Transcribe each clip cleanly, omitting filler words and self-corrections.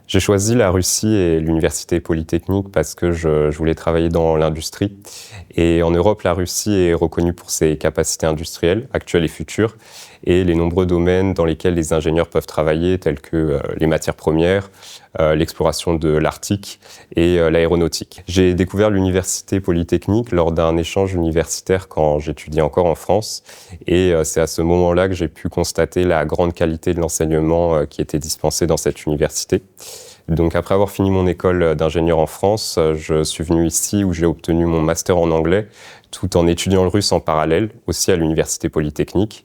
J'ai choisi la Russie et l'université polytechnique parce que je voulais travailler dans l'industrie. Et en Europe, la Russie est reconnue pour ses capacités industrielles, actuelles et futures, et les nombreux domaines dans lesquels les ingénieurs peuvent travailler, tels que les matières premières, l'exploration de l'Arctique et l'aéronautique. J'ai découvert l'université polytechnique lors d'un échange universitaire quand j'étudiais encore en France. Et c'est à ce moment-là que j'ai pu constater la grande qualité de l'enseignement qui était dispensé dans cette université. Donc après avoir fini mon école d'ingénieur en France, je suis venu ici où j'ai obtenu mon master en anglais, tout en étudiant le russe en parallèle, aussi à l'université polytechnique.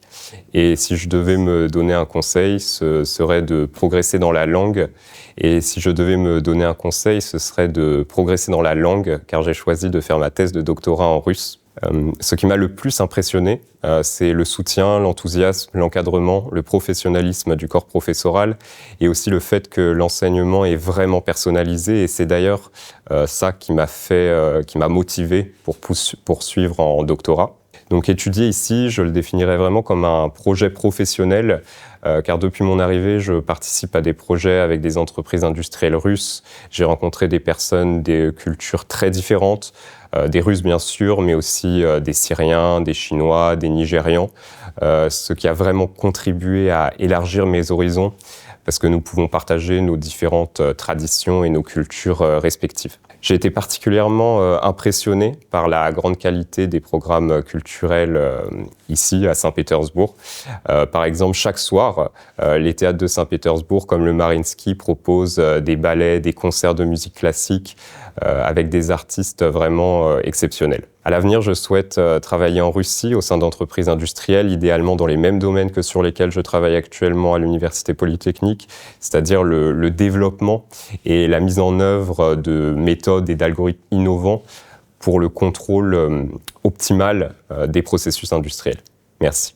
Et si je devais me donner un conseil, ce serait de progresser dans la langue. Et si je devais me donner un conseil, ce serait de progresser dans la langue, car j'ai choisi de faire ma thèse de doctorat en russe. Ce qui m'a le plus impressionné, c'est le soutien, l'enthousiasme, l'encadrement, le professionnalisme du corps professoral et aussi le fait que l'enseignement est vraiment personnalisé. Et c'est d'ailleurs ça qui m'a motivé pour poursuivre en doctorat. Donc étudier ici, je le définirais vraiment comme un projet professionnel, car depuis mon arrivée, je participe à des projets avec des entreprises industrielles russes. J'ai rencontré des personnes des cultures très différentes, des Russes bien sûr, mais aussi des Syriens, des Chinois, des Nigérians, ce qui a vraiment contribué à élargir mes horizons, parce que nous pouvons partager nos différentes traditions et nos cultures respectives. J'ai été particulièrement impressionné par la grande qualité des programmes culturels ici à Saint-Pétersbourg. Par exemple, chaque soir, les théâtres de Saint-Pétersbourg, comme le Mariinsky, proposent des ballets, des concerts de musique classique avec des artistes vraiment exceptionnels. À l'avenir, je souhaite travailler en Russie au sein d'entreprises industrielles, idéalement dans les mêmes domaines que sur lesquels je travaille actuellement à l'université polytechnique, c'est-à-dire le développement et la mise en œuvre de méthodes et d'algorithmes innovants pour le contrôle optimal des processus industriels. Merci.